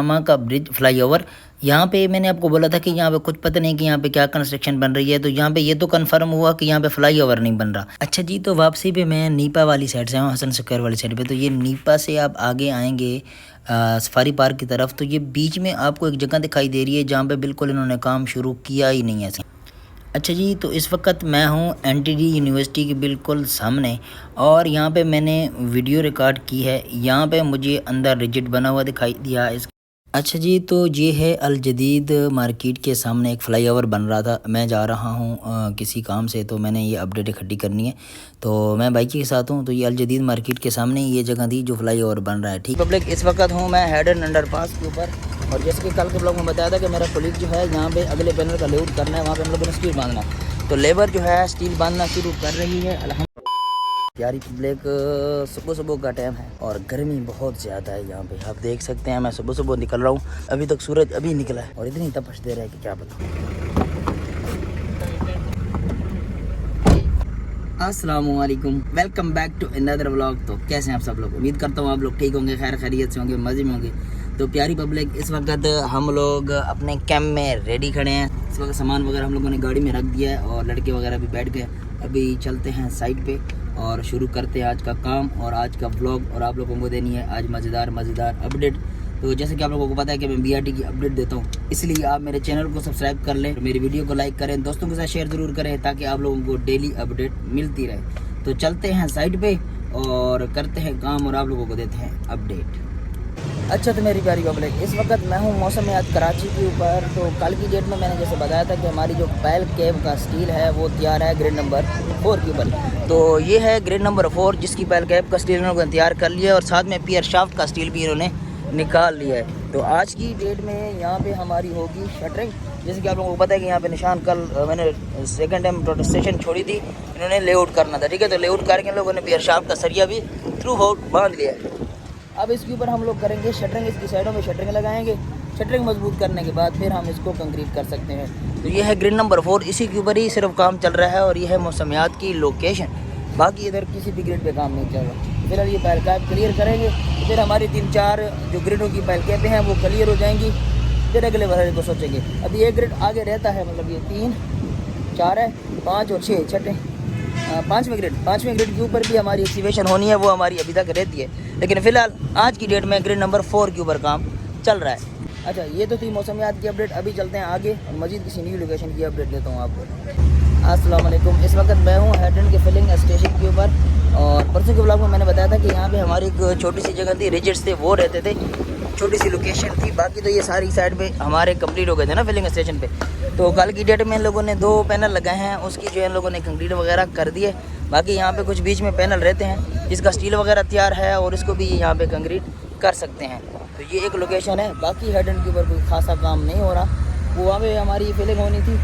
पानामा का bridge flyover. यहाँ पे मैंने आपको बोला था कि यहाँ पे कुछ पता नहीं कि यहाँ पे क्या कंस्ट्रक्शन बन रही है, तो यहाँ पे ये तो कंफर्म हुआ कि यहाँ पे फ्लाईओवर नहीं बन रहा। अच्छा जी, तो वापसी पे मैं नीपा वाली साइड से हूँ, हसन स्क्वायर वाली साइड पे। तो ये नीपा से आप आगे आएंगे सफारी पार्क की तरफ, तो ये बीच में आपको एक जगह दिखाई दे रही है जहाँ पे बिल्कुल इन्होंने काम शुरू किया ही नहीं है। अच्छा जी, तो इस वक्त मैं हूँ एनटीडी यूनिवर्सिटी के बिल्कुल सामने, और यहाँ पे मैंने वीडियो रिकॉर्ड की है। यहाँ पे मुझे अंदर रिजिट बना हुआ दिखाई दिया इस। अच्छा जी, तो ये है अल जदीद मार्केट के सामने एक फ़्लाईओवर बन रहा था। मैं जा रहा हूँ किसी काम से, तो मैंने ये अपडेट इकट्ठी करनी है, तो मैं बाइक के साथ हूँ। तो ये अल जदीद मार्केट के सामने ये जगह थी जो फ़्लाईओवर बन रहा है। ठीक पब्लिक, इस वक्त हूँ मैं हेडन अंडरपास के ऊपर, और जैसे कि कल के ब्लॉग में बताया था कि मेरा कोलीग जो है यहाँ पे अगले पैनल का लेआउट करना है, वहाँ पे हम लोगों ने स्टील बांधना है। तो लेबर जो है स्टील बांधना शुरू कर रही है। प्यारी पब्लिक, सुबह सुबह का टाइम है और गर्मी बहुत ज़्यादा है यहाँ पे, आप देख सकते हैं। मैं सुबह सुबह निकल रहा हूँ, अभी तक सूरज अभी निकला है और इतनी तपश दे रहा है कि क्या बताऊँ। अस्सलामुअलैकुम, welcome back to another vlog. तो कैसे हैं आप सब लोग? उम्मीद करता हूँ आप लोग ठीक होंगे, खैर खैरियत से होंगे, मज़े में होंगे। तो प्यारी पब्लिक, इस वक्त हम लोग अपने कैंप में रेडी खड़े हैं। इस वक्त सामान वगैरह हम लोगों ने गाड़ी में रख दिया है और लड़के वगैरह भी बैठ गए। अभी चलते हैं साइड पे और शुरू करते हैं आज का काम और आज का व्लॉग, और आप लोगों को देनी है आज मज़ेदार अपडेट। तो जैसे कि आप लोगों को पता है कि मैं बीआरटी की अपडेट देता हूँ, इसलिए आप मेरे चैनल को सब्सक्राइब कर लें, मेरी वीडियो को लाइक करें, दोस्तों के साथ शेयर ज़रूर करें ताकि आप लोगों को डेली अपडेट मिलती रहे। तो चलते हैं साइड पे और करते हैं काम और आप लोगों को देते हैं अपडेट। अच्छा, तो मेरी प्यारी पब्लिक, इस वक्त मैं हूँ मौसम आज कराची के ऊपर। तो कल की डेट में मैंने जैसे बताया था कि हमारी जो पैल केब का स्टील है वो तैयार है ग्रेड नंबर 4 के ऊपर। तो ये है ग्रेड नंबर 4 जिसकी पैल केब का स्टील इन्होंने तैयार कर लिया है, और साथ में पियर शाफ्ट का स्टील भी इन्होंने निकाल लिया है। तो आज की डेट में यहाँ पे हमारी होगी शटरिंग। जैसे कि आप लोगों को पता है कि यहाँ पे निशान कल मैंने सेकंड टाइम प्रोटेस्टेशन छोड़ी थी, इन्होंने लेआउट करना था। ठीक है, तो लेआउट करके इन लोगों ने पियर शाफ्ट का सरिया भी थ्रू आउट बांध लिया है। अब इसके ऊपर हम लोग करेंगे शटरिंग, इसकी साइडों में शटरिंग लगाएंगे। शटरिंग मजबूत करने के बाद फिर हम इसको कंक्रीट कर सकते हैं। तो ये है ग्रेड नंबर 4, इसी के ऊपर ही सिर्फ काम चल रहा है, और ये है मौसमियात की लोकेशन। बाकी इधर किसी भी ग्रेड पे काम नहीं चल रहा। फिलहाल ये पैल कैप क्लियर करेंगे, फिर हमारी 3-4 जो ग्रेडों की पैल कैपें हैं वो क्लियर हो जाएंगी, फिर अगले वाले को सोचेंगे। अभी एक ग्रेड आगे रहता है, मतलब ये 3, 4 है, 5 और 6 छठे 5वें ग्रेड के ऊपर भी हमारी एक्सीवेशन होनी है, वो हमारी अभी तक रहती है। लेकिन फ़िलहाल आज की डेट में ग्रेड नंबर 4 के ऊपर काम चल रहा है। अच्छा, ये तो थी मौसमियात की अपडेट। अभी चलते हैं आगे और मजीद किसी न्यू लोकेशन की अपडेट देता हूँ आपको। अस्सलाम वालेकुम, इस वक्त मैं हूँ हेडन के फिलिंग स्टेशन के ऊपर, और परसों के ब्लॉग में मैंने बताया था कि यहाँ पे हमारी एक छोटी सी जगह थी, रिजिट्स थे वो रहते थे, छोटी सी लोकेशन थी। बाकी तो ये सारी साइड पे हमारे कंप्लीट हो गए थे ना फिलिंग स्टेशन पे। तो कल की डेट में इन लोगों ने 2 पैनल लगाए हैं, उसकी जो है इन लोगों ने कंक्रीट वगैरह कर दिए। बाकी यहाँ पे कुछ बीच में पैनल रहते हैं जिसका स्टील वगैरह तैयार है, और इसको भी यहाँ पे कंक्रीट कर सकते हैं। तो ये एक लोकेशन है। बाकी हेडन के ऊपर कोई खासा काम नहीं हो रहा, वो वहाँ पे हमारी फिलिंग होनी थी,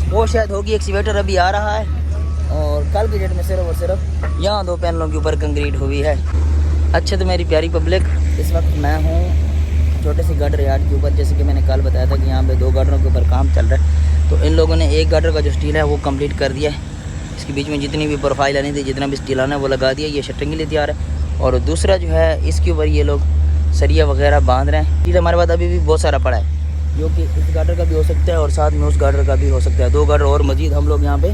वो शायद होगी। एक्सीवेटर अभी आ रहा है, और कल की डेट में सिर्फ और सिर्फ यहाँ 2 पैनलों के ऊपर कंक्रीट हुई है। अच्छा, तो मेरी प्यारी पब्लिक, इस वक्त मैं हूँ छोटे से गटर यार्ड के ऊपर। जैसे कि मैंने कल बताया था कि यहाँ पे 2 गटरों के ऊपर काम चल रहा है। तो इन लोगों ने एक गटर का जो स्टील है वो कंप्लीट कर दिया है, इसके बीच में जितनी भी प्रोफाइल आनी थी, जितना भी स्टील आना है वो लगा दिया। ये शटरिंग के लिए तैयार है। और दूसरा जो है इसके ऊपर ये लोग सरिया वगैरह बांध रहे हैं। स्टील हमारे पास अभी भी बहुत सारा पड़ा है, जो कि इस गाटर का भी हो सकता है और साथ में उस गाटर का भी हो सकता है। 2 गाटर और मजीद हम लोग यहाँ पे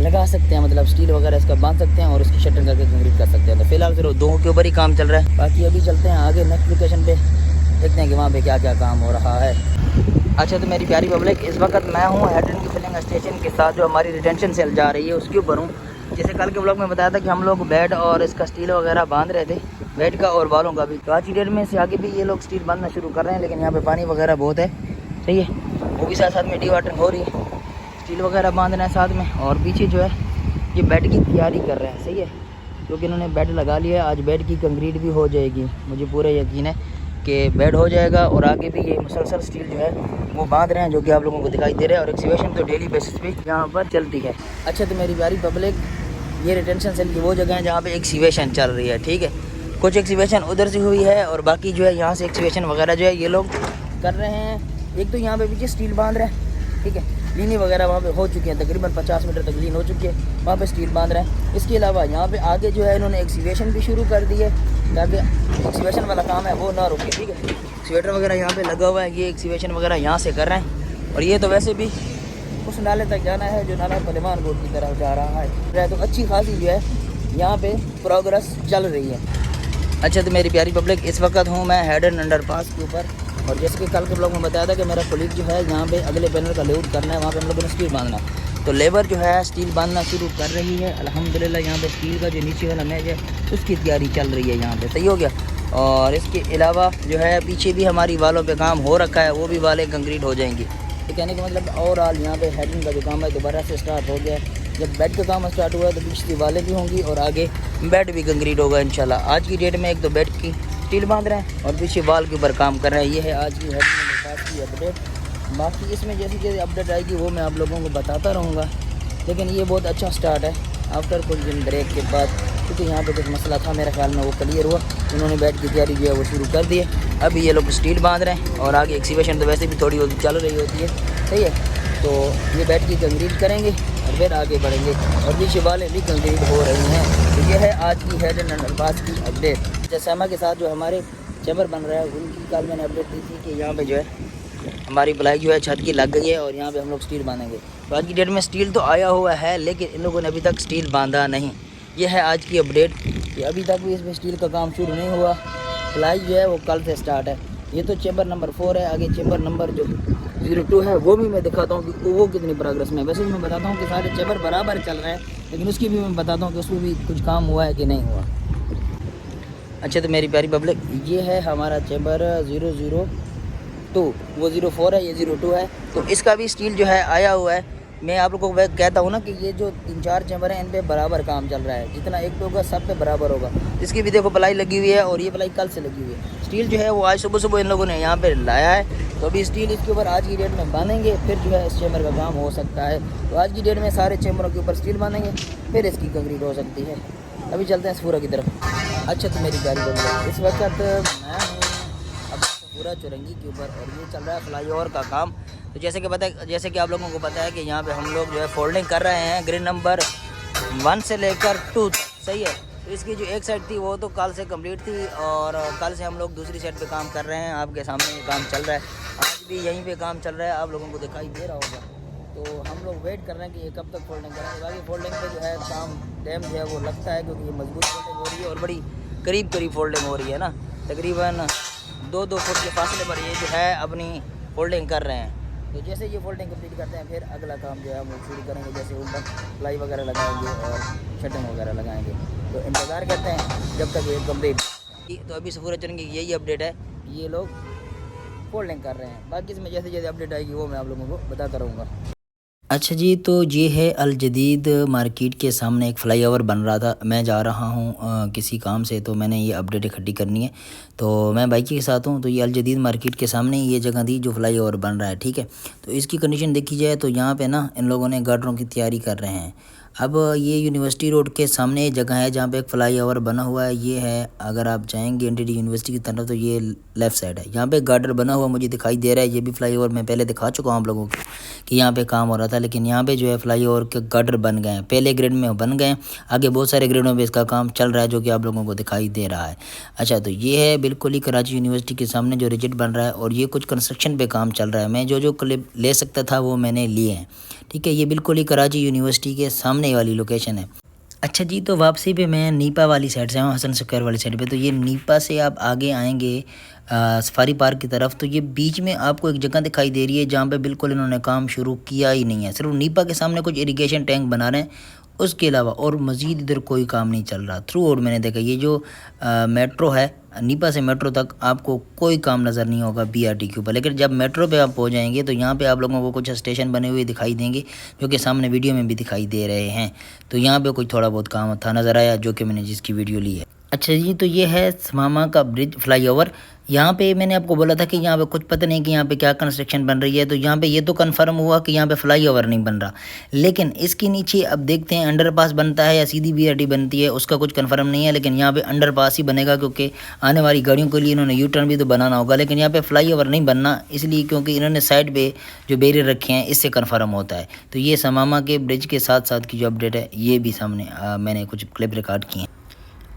लगा सकते हैं, मतलब स्टील वगैरह इसका बांध सकते हैं और उसकी शटरिंग करके कंक्रीट कर सकते हैं। तो फिलहाल सिर्फ 2 के ऊपर ही काम चल रहा है। बाकी अभी चलते हैं आगे नेक्स्ट लोकेशन पे, देखते हैं कि वहाँ पे क्या क्या काम हो रहा है। अच्छा, तो मेरी प्यारी पब्लिक, इस वक्त मैं हूँ हेडन की फिलिंग स्टेशन के साथ, जो हमारी रिटेंशन सेल जा रही है उसके ऊपर हूँ। जैसे कल के ब्लॉग में बताया था कि हम लोग बेड और इसका स्टील वगैरह बांध रहे थे, बेड का और बालों का भी। तो आज की डेट में से आगे भी ये लोग स्टील बांधना शुरू कर रहे हैं, लेकिन यहाँ पे पानी वगैरह बहुत है, सही है। वो भी साथ साथ में डी वाटरिंग हो रही है, स्टील वगैरह बांधना है साथ में। और पीछे जो है ये बेड की तैयारी कर रहे हैं, सही है, क्योंकि इन्होंने बेड लगा लिया है। आज बेड की कंक्रीट भी हो जाएगी, मुझे पूरा यकीन है कि बेड हो जाएगा। और आगे भी ये मुसलसल स्टील जो है वो बांध रहे हैं, जो कि आप लोगों को दिखाई दे रहा है। और एक्सीवेशन तो डेली बेसिस पे यहाँ पर चलती है। अच्छा, तो मेरी प्यारी पब्लिक, ये रिटेंशन सेल की वो जगह है जहाँ पे एक्सीवेशन चल रही है, ठीक है। कुछ एक्सीवेशन उधर से हुई है, और बाकी जो है यहाँ से एक्सीवेशन वगैरह जो है ये लोग कर रहे हैं। एक तो यहाँ पे पीछे स्टील बांध रहे हैं, ठीक है, लीनी वगैरह वहाँ पे हो चुकी है, तकरीबन 50 मीटर तक लीन हो चुकी है, वहाँ पे स्टील बांध रहे हैं। इसके अलावा यहाँ पे आगे जो है इन्होंने एक्सीवेशन भी शुरू कर दी है, ताकि एक्सीवेशन वाला काम है वो ना रुके, ठीक है। स्वेटर वगैरह यहाँ पे लगा हुआ है, ये एक्सीवेशन वगैरह यहाँ से कर रहे हैं। और ये तो वैसे भी उस नाले तक जाना है जो नाला पलेमान रोड की तरफ जा रहा है, तो अच्छी खासी जो है यहाँ पे प्रोग्रेस चल रही है। अच्छा तो मेरी प्यारी पब्लिक, इस वक्त हूँ मैं हेडन अंडरपास के ऊपर, और जैसे कि कल के ब्लॉग में बताया था कि मेरा कोलीग जो है यहाँ पे अगले पैनल का लेआउट करना है, वहाँ पे हम लोगों ने स्टील बांधना है। तो लेबर जो है स्टील बांधना शुरू कर रही है अल्हम्दुलिल्लाह। यहाँ पे स्टील का जो नीचे वाला मैच है उसकी तैयारी चल रही है यहाँ पे, सही हो गया। और इसके अलावा जो है पीछे भी हमारी वालों पे काम हो रखा है, वो भी वालें कंक्रीट हो जाएंगी। तो कहने का मतलब ओवरऑल यहाँ पे हेडिंग का जो काम है दोबारा से स्टार्ट हो गया है। जब बेड का काम स्टार्ट हुआ है तो पीछे वालें भी होंगी और आगे बेड भी कंक्रीट होगा इंशाल्लाह। आज की डेट में एक तो बेड की स्टील बांध रहे हैं और पीछे वाल के ऊपर काम कर रहे हैं। ये है आज की हेडिंग की अपडेट। बाकी इसमें जैसी जैसी अपडेट आएगी वो मैं आप लोगों को बताता रहूँगा, लेकिन ये बहुत अच्छा स्टार्ट है आफ्टर कुछ दिन ब्रेक के बाद, क्योंकि यहाँ पे कुछ मसला था मेरे ख्याल में वो क्लियर हुआ। उन्होंने बेड की तैयारी जो है वो शुरू कर दी है। अभी ये लोग स्टील बांध रहे हैं और आगे एक्सीवेशन तो वैसे भी थोड़ी बहुत चल रही होती है, सही है। तो ये बेड की कंक्रीट करेंगे और फिर आगे बढ़ेंगे और पीछे वाले भी कंक्रीट हो रही हैं। तो ये है आज की हेडन अंडरपास की अपडेट। जैसामा के साथ जो हमारे चैम्बर बन रहा है उनकी कल मैंने अपडेट दी थी कि यहाँ पे जो है हमारी प्लाई जो है छत की लग गई है और यहाँ पे हम लोग स्टील बांधेंगे। तो आज की डेट में स्टील तो आया हुआ है, लेकिन इन लोगों ने अभी तक स्टील बांधा नहीं। ये है आज की अपडेट कि अभी तक भी इसमें स्टील का काम शुरू नहीं हुआ। प्लाई जो है वो कल से स्टार्ट है। ये तो चैम्बर नंबर 4 है, आगे चैम्बर नंबर जो 02 है वो भी मैं दिखाता हूँ कि वो कितनी प्रोग्रेस में। वैसे भी मैं बताता हूँ कि सारे चैम्बर बराबर चल रहे हैं, लेकिन उसकी भी मैं बताता हूँ कि उसमें भी कुछ काम हुआ है कि नहीं हुआ। अच्छा तो मेरी प्यारी पब्लिक, ये है हमारा चैम्बर 002, वो 04 है, ये 02 है। तो इसका भी स्टील जो है आया हुआ है। मैं आप लोगों को कहता हूँ ना कि ये जो 3-4 चैम्बर हैं इन पे बराबर काम चल रहा है, जितना एक पे होगा सब पे बराबर होगा। इसकी भी देखो प्लाई लगी हुई है और ये प्लाई कल से लगी हुई है। स्टील जो है वो आज सुबह सुबह इन लोगों ने यहाँ पे लाया है, तो अभी स्टील इसके ऊपर आज की डेट में बांधेंगे, फिर जो है इस चैम्बर का काम हो सकता है। तो आज की डेट में सारे चैम्बरों के ऊपर स्टील बांधेंगे, फिर इसकी कंक्रीट हो सकती है। अभी चलते हैं सूरा की तरफ। अच्छा तो मेरी प्यारी बंदी, इस वक्त मैं हूँ पूरा चुरंगी के ऊपर और ये चल रहा है फ्लाईओवर का काम। तो जैसे कि आप लोगों को पता है कि यहाँ पे हम लोग जो है फोल्डिंग कर रहे हैं ग्रिड नंबर 1 से लेकर 2 तक, सही है। तो इसकी जो एक साइड थी वो तो कल से कंप्लीट थी और कल से हम लोग दूसरी साइड पे काम कर रहे हैं। आपके सामने ये काम चल रहा है, आज भी यहीं पे काम चल रहा है, आप लोगों को दिखाई दे रहा होगा। तो हम लोग वेट कर रहे हैं कि ये कब तक फोल्डिंग करेंगे। बाकी फोल्डिंग पे जो है काम डैम जो है वो लगता है, क्योंकि ये मजबूत फोल्डिंग हो रही है और बड़ी करीब फोल्डिंग हो रही है ना, तकरीबन 2-2 फुट के फासले पर ये जो है अपनी फोल्डिंग कर रहे हैं। तो जैसे ये फोल्डिंग कंप्लीट करते हैं फिर अगला काम जो है हम शुरू करेंगे, जैसे ऊपर प्लाई वगैरह लगाएंगे और शटिंग वगैरह लगाएंगे। तो इंतज़ार करते हैं जब तक ये कंप्लीट। तो अभी से पूरे चलेंगे, यही अपडेट है, ये लोग फोल्डिंग कर रहे हैं। बाकी इसमें जैसे जैसे अपडेट आएगी वो मैं आप लोगों को बताता रहूँगा। अच्छा जी, तो ये है अल जदीद मार्केट के सामने एक फ्लाईओवर बन रहा था। मैं जा रहा हूँ किसी काम से, तो मैंने ये अपडेट इकट्ठी करनी है, तो मैं बाइक के साथ हूँ। तो ये अल जदीद मार्केट के सामने ही ये जगह थी जो फ्लाईओवर बन रहा है, ठीक है। तो इसकी कंडीशन देखी जाए तो यहाँ पे ना इन लोगों ने गार्डरों की तैयारी कर रहे हैं। अब ये यूनिवर्सिटी रोड के सामने ये जगह है जहाँ पे एक फ्लाईओवर बना हुआ है। ये है, अगर आप जाएंगे एनटीडी यूनिवर्सिटी की तरफ तो ये लेफ़्ट साइड है, यहाँ पे गार्डर बना हुआ मुझे दिखाई दे रहा है। ये भी फ्लाईओवर मैं पहले दिखा चुका हूँ आप लोगों को कि यहाँ पे काम हो रहा था, लेकिन यहाँ पे जो है फ्लाईओवर के गार्डर बन गए हैं, पहले ग्रेड में बन गए हैं, आगे बहुत सारे ग्रेडों में इसका काम चल रहा है जो कि आप लोगों को दिखाई दे रहा है। अच्छा, तो ये है बिल्कुल ही कराची यूनिवर्सिटी के सामने जो रिजिट बन रहा है और ये कुछ कंस्ट्रक्शन पे काम चल रहा है। मैं जो क्लिप ले सकता था वो मैंने लिए हैं, ठीक है। ये बिल्कुल ही कराची यूनिवर्सिटी के सामने वाली लोकेशन है। अच्छा जी, तो वापसी पे मैं नीपा वाली साइड से हूँ, हसन स्क्वायर वाली साइड पे। तो ये नीपा से आप आगे आएंगे सफारी पार्क की तरफ, तो ये बीच में आपको एक जगह दिखाई दे रही है जहाँ पे बिल्कुल इन्होंने काम शुरू किया ही नहीं है। सिर्फ नीपा के सामने कुछ इरिगेशन टैंक बना रहे हैं, उसके अलावा और मज़ीद इधर कोई काम नहीं चल रहा। थ्रू आउट मैंने देखा ये जो मेट्रो है, नीपा से मेट्रो तक आपको कोई काम नज़र नहीं होगा बीआरटी के ऊपर। लेकिन जब मेट्रो पे आप हो जाएंगे तो यहाँ पे आप लोगों को कुछ स्टेशन बने हुए दिखाई देंगे जो कि सामने वीडियो में भी दिखाई दे रहे हैं। तो यहाँ पे कुछ थोड़ा बहुत काम था नज़र आया जो कि मैंने जिसकी वीडियो ली है। अच्छा जी, तो ये है समामा का ब्रिज फ्लाईओवर। यहाँ पे मैंने आपको बोला था कि यहाँ पे कुछ पता नहीं कि यहाँ पे क्या कंस्ट्रक्शन बन रही है। तो यहाँ पे ये तो कंफर्म हुआ कि यहाँ पे फ्लाईओवर नहीं बन रहा, लेकिन इसके नीचे अब देखते हैं अंडरपास बनता है या सीधी बीआरटी बनती है, उसका कुछ कंफर्म नहीं है। लेकिन यहाँ पे अंडरपास ही बनेगा क्योंकि आने वाली गाड़ियों के लिए इन्होंने यू टर्न भी तो बनाना होगा। लेकिन यहाँ पे फ्लाईओवर नहीं बनना इसलिए क्योंकि इन्होंने साइड पे जो बैरियर रखे हैं इससे कन्फर्म होता है। तो ये समामा के ब्रिज के साथ साथ की जो अपडेट है ये भी सामने मैंने कुछ क्लिप रिकॉर्ड किए हैं।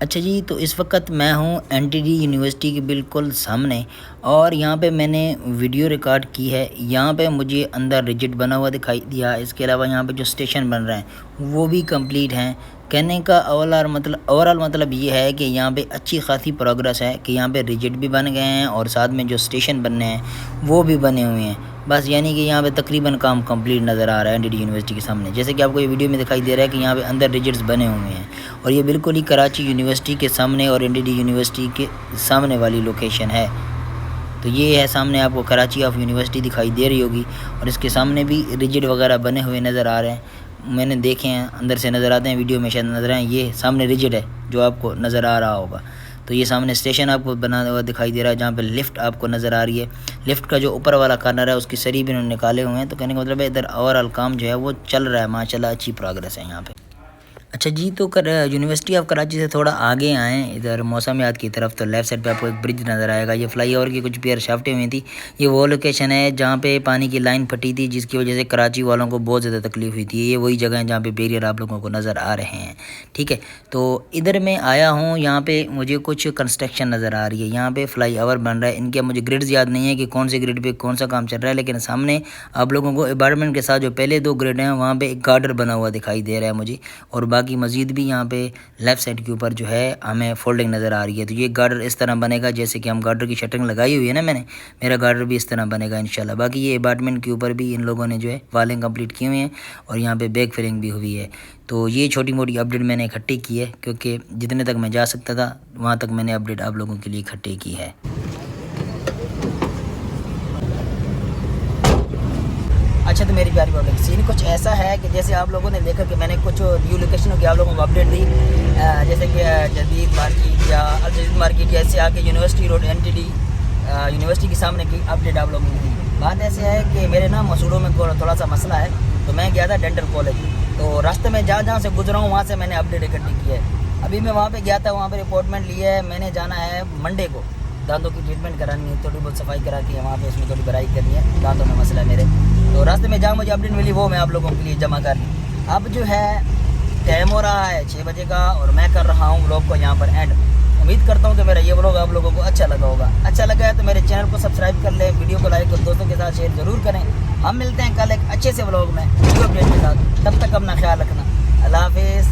अच्छा जी, तो इस वक्त मैं हूँ एनटीडी यूनिवर्सिटी के बिल्कुल सामने और यहाँ पे मैंने वीडियो रिकॉर्ड की है। यहाँ पे मुझे अंदर रिजिट बना हुआ दिखाई दिया। इसके अलावा यहाँ पे जो स्टेशन बन रहे हैं वो भी कंप्लीट हैं। कहने का ओवरऑल मतलब ये है कि यहाँ पे अच्छी खासी प्रोग्रेस है कि यहाँ पे रिजिट भी बन गए हैं और साथ में जो स्टेशन बनने हैं वो भी बने हुए हैं। बस यानी कि यहाँ पे तकरीबन काम कंप्लीट नज़र आ रहा है एनटीडी यूनिवर्सिटी के सामने। जैसे कि आपको ये वीडियो में दिखाई दे रहा है कि यहाँ पे अंदर रिजिट्स बने हुए हैं और ये बिल्कुल ही कराची यूनिवर्सिटी के सामने और एनटीडी यूनिवर्सिटी के सामने वाली लोकेशन है। तो ये है सामने आपको कराची ऑफ यूनिवर्सिटी दिखाई दे रही होगी और इसके सामने भी रिजिट वगैरह बने हुए नज़र आ रहे हैं। मैंने देखे हैं, अंदर से नज़र आते हैं, वीडियो में शायद नज़र आए। ये सामने रिजिट है जो आपको नज़र आ रहा होगा। तो ये सामने स्टेशन आपको बना हुआ दिखाई दे रहा है जहाँ पे लिफ्ट आपको नज़र आ रही है। लिफ्ट का जो ऊपर वाला कॉर्नर है उसकी सरी भी उन्होंने निकाले हुए हैं। तो कहने का मतलब है इधर ओवरऑल काम जो है वो चल रहा है माशाल्लाह, अच्छी प्रोग्रेस है यहाँ पे। अच्छा जी, तो यूनिवर्सिटी ऑफ कराची से थोड़ा आगे आएँ इधर मौसमियात की तरफ तो लेफ़्ट साइड पे आपको एक ब्रिज नज़र आएगा। ये फ्लाईओवर की कुछ पेयर शाफ्टें हुई थी। ये वो लोकेशन है जहाँ पे पानी की लाइन फटी थी जिसकी वजह से कराची वालों को बहुत ज़्यादा तकलीफ हुई थी। ये वही जगह है जहाँ पे बैरियर आप लोगों को नज़र आ रहे हैं। ठीक है, तो इधर मैं आया हूँ, यहाँ पे मुझे कुछ कंस्ट्रक्शन नज़र आ रही है। यहाँ पे फ्लाईओवर बन रहा है। इनके मुझे ग्रिड्स याद नहीं है कि कौन से ग्रिड पे कौन सा काम चल रहा है, लेकिन सामने आप लोगों को अपार्टमेंट के साथ जो पहले 2 ग्रिड हैं वहाँ पे एक गार्डर बना हुआ दिखाई दे रहा है मुझे। और बाकी मज़ीद भी यहाँ पे लेफ़्ट साइड के ऊपर जो है हमें फोल्डिंग नज़र आ रही है। तो ये गार्डर इस तरह बनेगा जैसे कि हम गार्डर की शटरिंग लगाई हुई है ना, मेरा गार्डर भी इस तरह बनेगा इंशाल्लाह। बाकी ये अपार्टमेंट के ऊपर भी इन लोगों ने जो है वालिंग कंप्लीट की हुई है और यहाँ पे बैक फिलिंग भी हुई है। तो ये छोटी मोटी अपडेट मैंने इकट्ठी की है क्योंकि जितने तक मैं जा सकता था वहाँ तक मैंने अपडेट आप लोगों के लिए इकट्ठी की है। अच्छा, तो मेरी प्यारी पब्लिक, सीन कुछ ऐसा है कि जैसे आप लोगों ने देखा कि मैंने कुछ न्यू लोकेशनों की आप लोगों को अपडेट दी, जैसे कि जदीद मार्केट या अल जदीद मार्केट, ऐसे आके यूनिवर्सिटी रोड एनटीडी यूनिवर्सिटी के सामने की अपडेट आप लोगों को दी। बात ऐसे है कि मेरे ना मसूड़ों में थोड़ा सा मसला है, तो मैं गया था डेंटल कॉलेज। तो रास्ते में जहाँ से गुजरा हूँ वहाँ से मैंने अपडेट इकट्ठी की है। अभी मैं वहाँ पर गया था, वहाँ पर अपॉइंटमेंट लिया है। मैंने जाना है मंडे को, दांतों की ट्रीटमेंट करानी है, थोड़ी बहुत सफाई करा के वहाँ पे उसमें थोड़ी बराई करनी है, दांतों में मसला है मेरे। तो रास्ते में जहाँ मुझे अपडेट मिली वो मैं आप लोगों के लिए जमा कर ली। अब जो है टाइम हो रहा है 6 बजे का और मैं कर रहा हूँ व्लॉग को यहाँ पर एंड। उम्मीद करता हूँ कि मेरा ये व्लॉग आप लोगों को अच्छा लगा होगा। अच्छा लगा है तो मेरे चैनल को सब्सक्राइब कर लें, वीडियो को लाइक और दोस्तों के साथ शेयर ज़रूर करें। हम मिलते हैं कल एक अच्छे से व्लॉग में वीडियो अपडेट के साथ। तब तक अपना ख्याल रखना। अल्लाह हाफिज़।